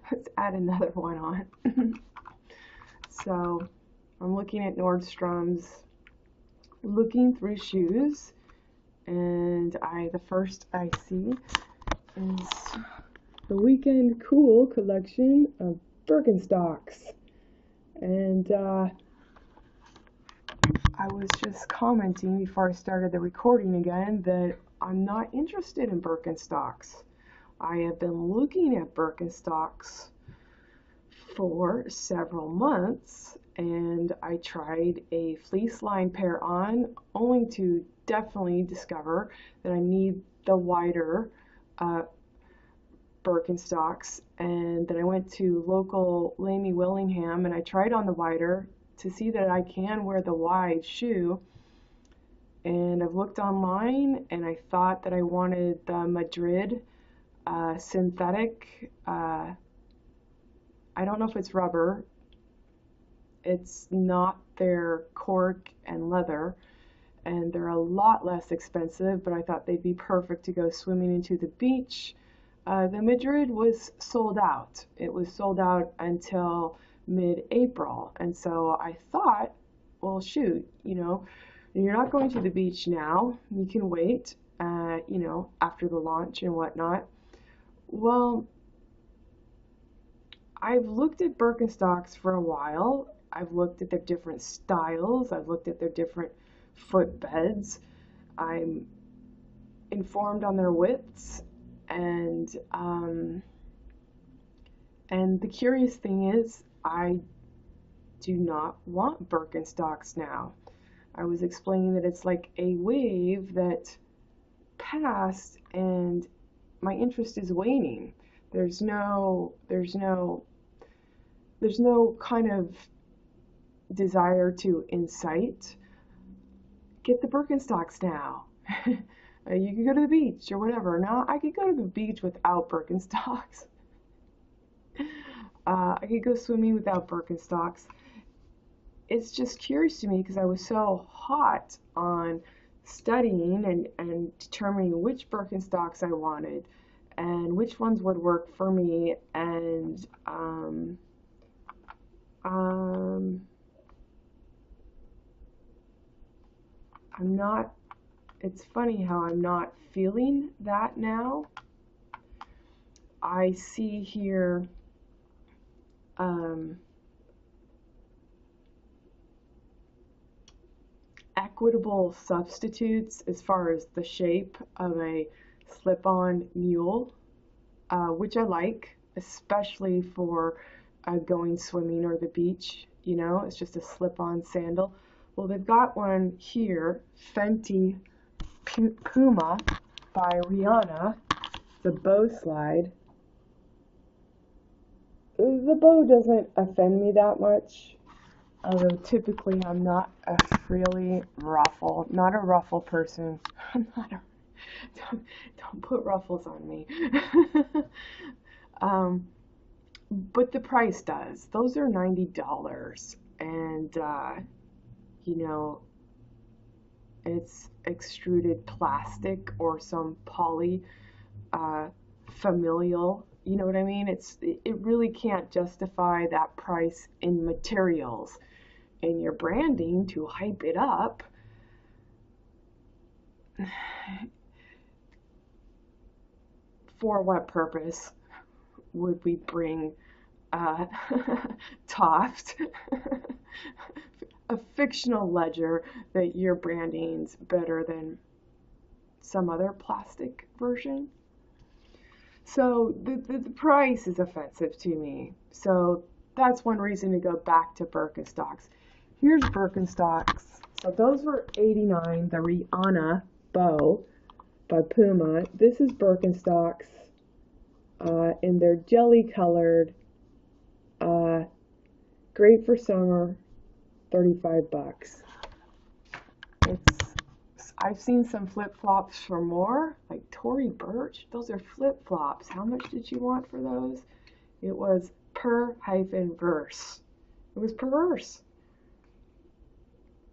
Let's add another one on. So I'm looking at Nordstrom's, looking through shoes, and the first I see is the Weekend Cool collection of Birkenstocks. And I was just commenting before I started the recording again that I'm not interested in Birkenstocks. I have been looking at Birkenstocks for several months, and I tried a fleece lined pair on, only to definitely discover that I need the wider Birkenstocks, and then I went to local Lamy Willingham and I tried on the wider to see that I can wear the wide shoe. And I've looked online and I thought that I wanted the Madrid synthetic. I don't know if it's rubber. It's not their cork and leather, and they're a lot less expensive, but I thought they'd be perfect to go swimming into the beach. The Madrid was sold out. It was sold out until mid-April, and so I thought, well, shoot, you're not going to the beach now. You can wait, after the launch and whatnot. Well, I've looked at Birkenstocks for a while. I've looked at their different styles. I've looked at their different footbeds. I'm informed on their widths. And the curious thing is, I do not want Birkenstocks now. I was explaining that it's like a wave that passed, and my interest is waning. There's no kind of desire to incite. Get the Birkenstocks now. You can go to the beach or whatever. Now, I could go to the beach without Birkenstocks. I could go swimming without Birkenstocks. It's just curious to me because I was so hot on studying and determining which Birkenstocks I wanted and which ones would work for me. And I'm not, it's funny how I'm not feeling that now. I see here equitable substitutes as far as the shape of a slip-on mule, which I like, especially for going swimming or the beach. It's just a slip-on sandal. Well, they've got one here, Fenty Puma by Rihanna, the bow slide. The bow doesn't offend me that much, although typically I'm not a not a ruffle person. I'm not a, don't put ruffles on me. But the price does. Those are $90, and it's extruded plastic or some poly familial. You know what I mean? It really can't justify that price in materials. In your branding to hype it up. For what purpose would we bring Toft, a fictional ledger that your branding's better than some other plastic version? So the price is offensive to me. So that's one reason to go back to Birkenstocks. Here's Birkenstocks. So those were $89, the Rihanna bow by Puma. This is Birkenstocks in their jelly colored, great for summer, $35. I've seen some flip-flops for more, like Tory Burch. Those are flip-flops. How much did you want for those? It was per-verse. It was perverse.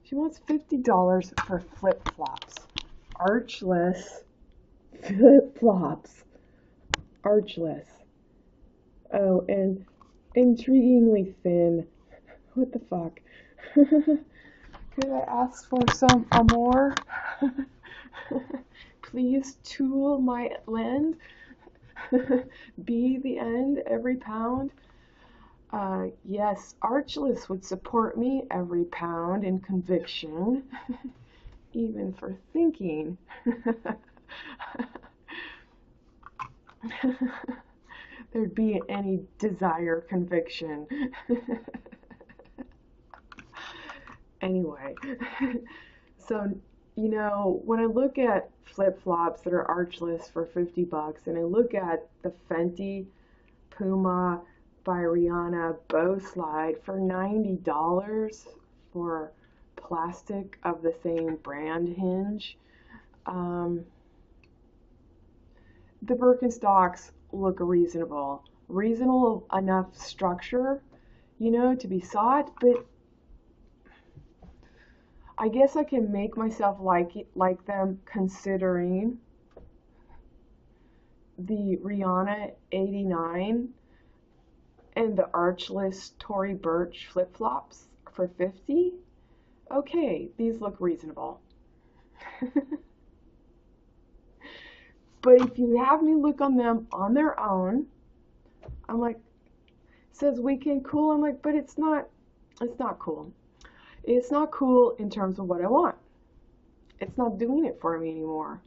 She wants $50 for flip-flops. Archless flip-flops. Archless. Oh, and intriguingly thin. What the fuck? Could I ask for some more? Please tool my lend. Be the end every pound. Yes, Archelaus would support me every pound in conviction, even for thinking. There'd be any desire conviction. Anyway, so, you know, when I look at flip-flops that are archless for 50 bucks, and I look at the Fenty Puma by Rihanna bow slide for $90 for plastic of the same brand hinge, the Birkenstocks look reasonable. Reasonable enough structure, you know, to be sought, but I guess I can make myself like them considering the Rihanna 89 and the archless Tory Burch flip-flops for 50. Okay, these look reasonable. But if you have me look on them on their own, I'm like, says weekend cool. I'm like, but it's not cool. It's not cool in terms of what I want. It's not doing it for me anymore.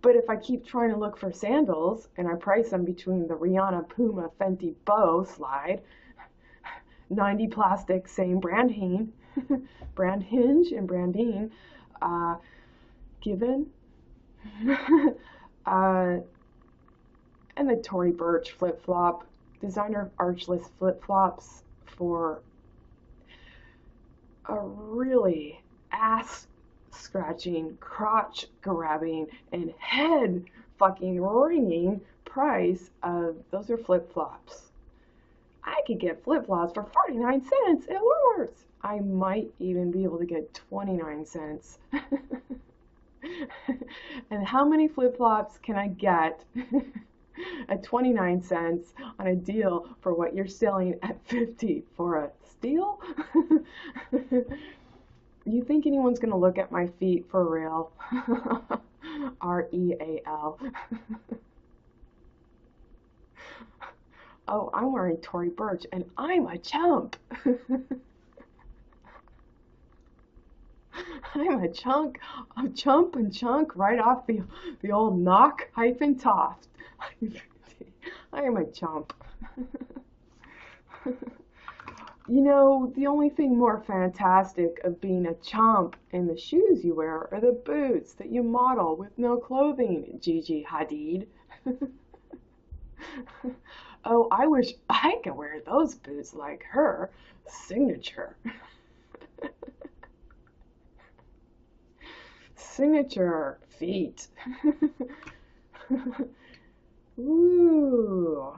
But if I keep trying to look for sandals and I price them between the Rihanna Puma Fenty bow slide, 90 plastic, same brand hinge, brand hinge and branding, given, and the Tory Burch flip flop, designer archless flip flops for a really ass scratching, crotch grabbing, and head fucking ringing price of those are flip flops. I could get flip flops for 49 cents at Woolworths. I might even be able to get 29 cents. And how many flip flops can I get at 29 cents on a deal for what you're selling at 50 for a steal? You think anyone's gonna look at my feet for real? R-E-A-L. Oh, I'm wearing Tory Burch and I'm a chump. I'm a chump and chunk right off the old knock hyphen toft. I am a chump. You know, the only thing more fantastic of being a chump in the shoes you wear are the boots that you model with no clothing, Gigi Hadid. Oh, I wish I could wear those boots like her. Signature. Signature feet. Ooh.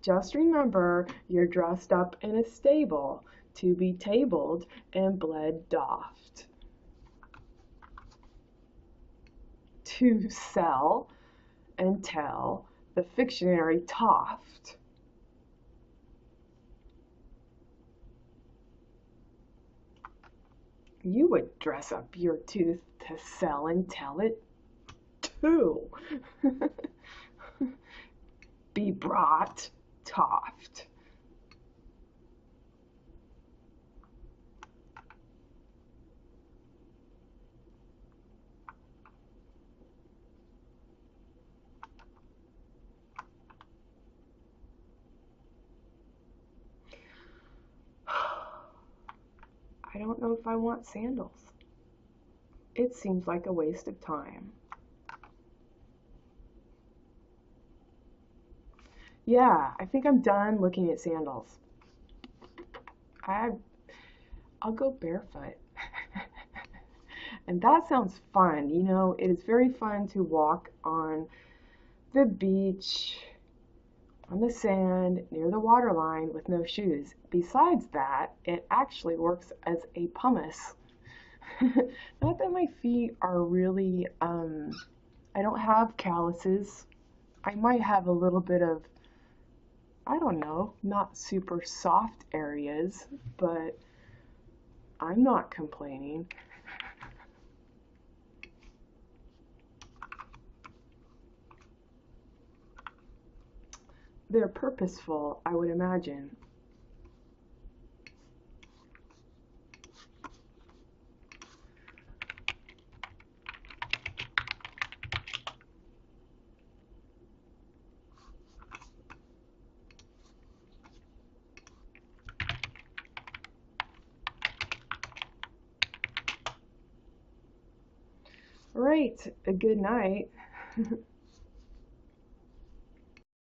Just remember, you're dressed up in a stable to be tabled and bled doffed. To sell and tell the fictionary toft. You would dress up your tooth to sell and tell it too. Be brought toft. I don't know if I want sandals. It seems like a waste of time. Yeah, I think I'm done looking at sandals. I'll go barefoot. And that sounds fun. You know, it is very fun to walk on the beach, on the sand, near the waterline with no shoes. Besides that, it actually works as a pumice. Not that my feet are really, I don't have calluses. I might have a little bit of, I don't know, not super soft areas, but I'm not complaining. They're purposeful, I would imagine. Right, a good night.